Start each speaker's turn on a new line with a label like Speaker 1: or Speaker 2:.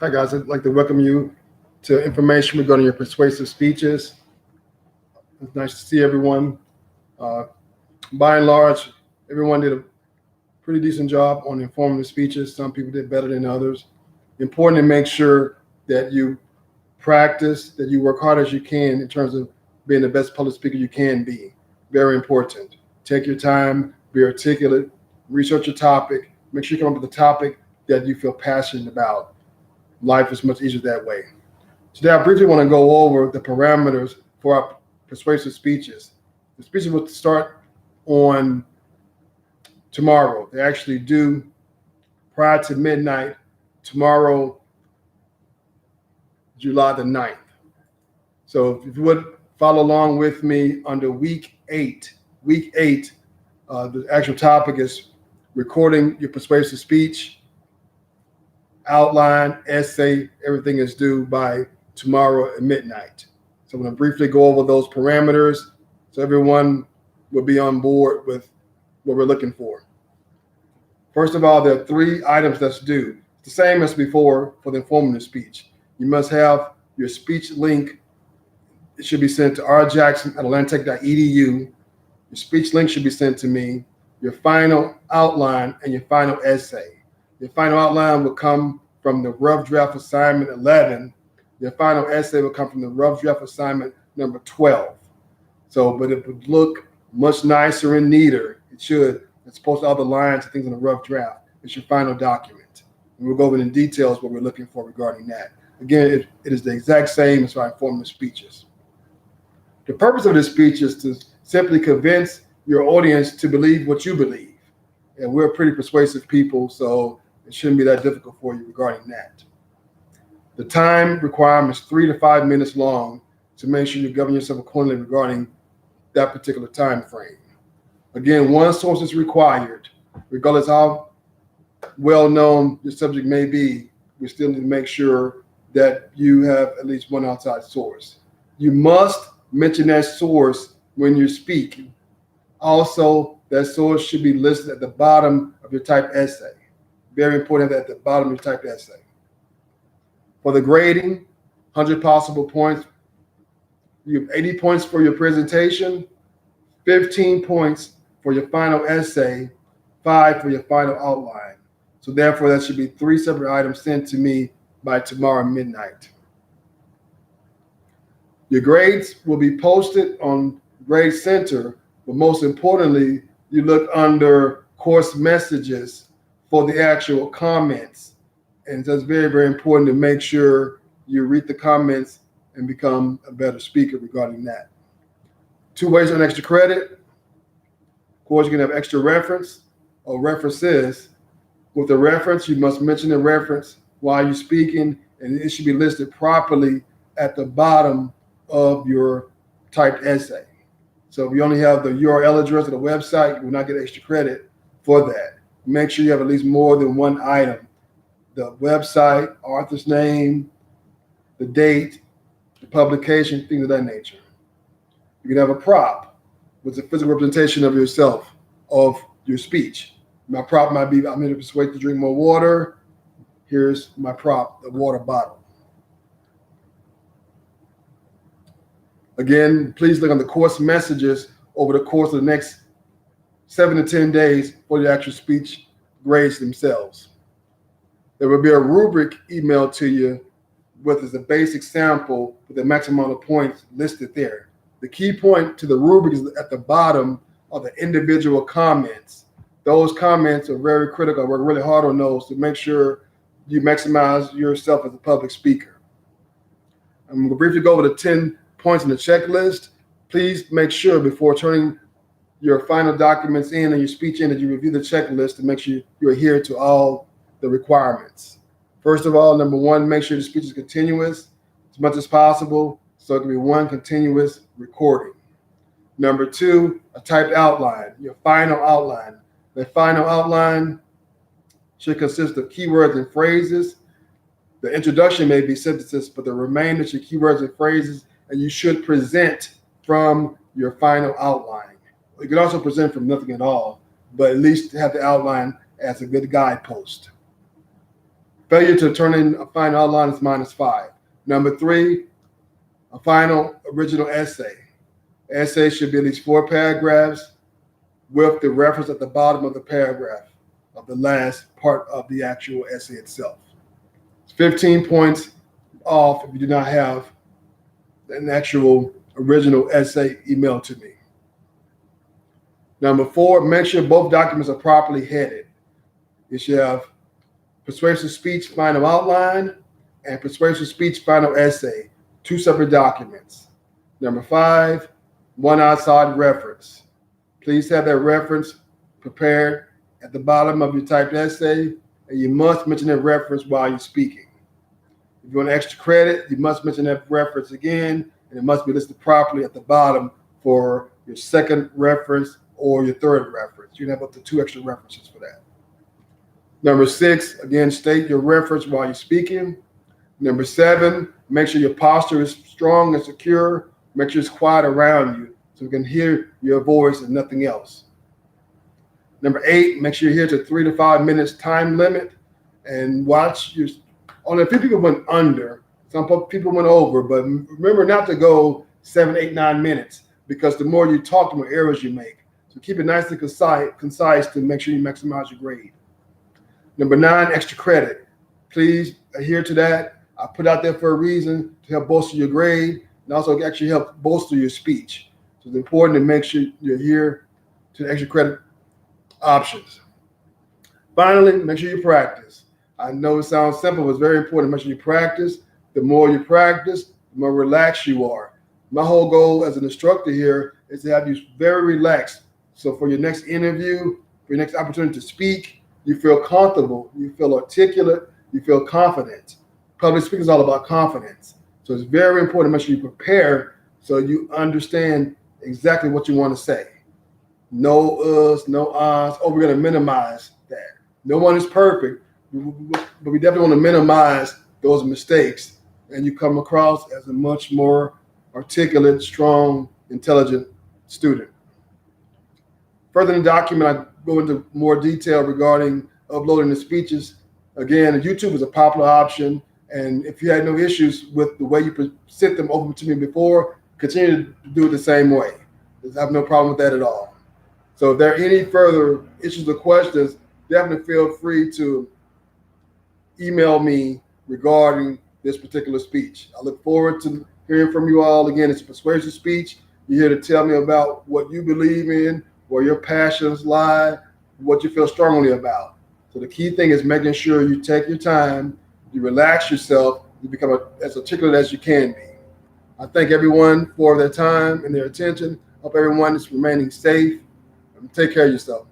Speaker 1: Hi guys, I'd like to welcome you to information regarding your persuasive speeches. It's nice to see everyone. Uh, by and large, everyone did a pretty decent job on informative speeches. Some people did better than others. Important to make sure that you practice, that you work hard as you can in terms of being the best public speaker you can be. Very important. Take your time, be articulate, research your topic, make sure you come up with a topic that you feel passionate about. Life is much easier that way. Today, I briefly want to go over the parameters for our persuasive speeches. The speeches will start on tomorrow. They actually due prior to midnight tomorrow, July the 9th. So if you would follow along with me under week eight, the actual topic is recording your persuasive speech, outline, essay, everything is due by tomorrow at midnight. So I'm going to briefly go over those parameters so everyone will be on board with what we're looking for. First of all, there are 3 items that's due. The same as before for the informative speech. You must have your speech link. It should be sent to rjackson@atlantic.edu. Your speech link should be sent to me, your final outline, and your final essay. Your final outline will come from the rough draft assignment 11. Your final essay will come from the rough draft assignment number 12. But it would look much nicer and neater. It should. It's supposed to all the lines and things in the rough draft. It's your final document. And we'll go over in details what we're looking for regarding that. Again, it is the exact same as our informative speeches. The purpose of this speech is to simply convince your audience to believe what you believe. And we're pretty persuasive people, so it shouldn't be that difficult for you regarding that. The time requirement is 3 to 5 minutes long, to make sure you govern yourself accordingly regarding that particular time frame. Again, one source is required. Regardless how well known your subject may be, we still need to make sure that you have at least one outside source. You must mention that source when you're speaking. Also, that source should be listed at the bottom of your typed essay. Very important that at the bottom of your typed essay. For the grading, 100 possible points. You have 80 points for your presentation, 15 points for your final essay, 5 for your final outline. So therefore, that should be 3 separate items sent to me by tomorrow midnight. Your grades will be posted on Grade Center, but most importantly, you look under course messages for the actual comments. And that's very, very important to make sure you read the comments and become a better speaker regarding that. 2 ways to earn extra credit. Of course, you can have extra reference or references. With the reference, you must mention the reference while you're speaking, and it should be listed properly at the bottom of your typed essay. So if you only have the URL address of the website, you will not get extra credit for that. Make sure you have at least more than one item: the website, author's name, the date, the publication, things of that nature. You can have a prop, which is a physical representation of yourself, of your speech. My prop might be, I'm here to persuade you to drink more water. Here's my prop, the water bottle. Again, please look on the course messages over the course of the next 7 to 10 days for the actual speech grades themselves. There will be a rubric emailed to you with a basic sample with the maximum amount of points listed there. The key point to the rubric is at the bottom of the individual comments. Those comments are very critical. I work really hard on those to make sure you maximize yourself as a public speaker. I'm going to briefly go over the 10 points in the checklist. Please make sure before turning your final documents in and your speech in that you review the checklist to make sure you adhere to all the requirements. First of all, number 1, make sure the speech is continuous as much as possible, so it can be one continuous recording. Number 2, a typed outline, your final outline. The final outline should consist of keywords and phrases. The introduction may be sentences, but the remainder should be keywords and phrases, and you should present from your final outline. You can also present from nothing at all, but at least have the outline as a good guidepost. Failure to turn in a final outline is -5. Number 3, a final original essay. Essay should be at least 4 paragraphs with the reference at the bottom of the paragraph of the last part of the actual essay itself. It's 15 points off if you do not have an actual original essay emailed to me. Number 4, make sure both documents are properly headed. You should have Persuasive Speech Final Outline and Persuasive Speech Final Essay, 2 separate documents. Number 5, one outside reference. Please have that reference prepared at the bottom of your typed essay, and you must mention that reference while you're speaking. If you want extra credit, you must mention that reference again, and it must be listed properly at the bottom for your second reference or your third reference. You can have up to 2 extra references for that. Number 6, again, state your reference while you're speaking. Number 7, make sure your posture is strong and secure. Make sure it's quiet around you so we can hear your voice and nothing else. Number 8, make sure you adhere to 3 to 5 minutes time limit and watch your. Only a few people went under, some people went over, but remember not to go 7, 8, 9 minutes because the more you talk, the more errors you make. So keep it nice and concise to make sure you maximize your grade. Number 9, extra credit. Please adhere to that. I put out there for a reason to help bolster your grade and also actually help bolster your speech. So it's important to make sure you adhere to the extra credit options. Finally, make sure you practice. I know it sounds simple, but it's very important to make sure you practice. The more you practice, the more relaxed you are. My whole goal as an instructor here is to have you very relaxed. So for your next interview, for your next opportunity to speak, you feel comfortable, you feel articulate, you feel confident. Public speaking is all about confidence. So it's very important to make sure you prepare so you understand exactly what you want to say. No uhs, no ahs. Oh, we're going to minimize that. No one is perfect, but we definitely want to minimize those mistakes. And you come across as a much more articulate, strong, intelligent student. Further in the document, I go into more detail regarding uploading the speeches. Again, YouTube is a popular option. And if you had no issues with the way you sent them over to me before, continue to do it the same way. I have no problem with that at all. So if there are any further issues or questions, definitely feel free to email me regarding this particular speech. I look forward to hearing from you all. Again, it's a persuasive speech. You're here to tell me about what you believe in, where your passions lie, what you feel strongly about. So the key thing is making sure you take your time, you relax yourself, you become as articulate as you can be. I thank everyone for their time and their attention. Hope everyone is remaining safe. Take care of yourself.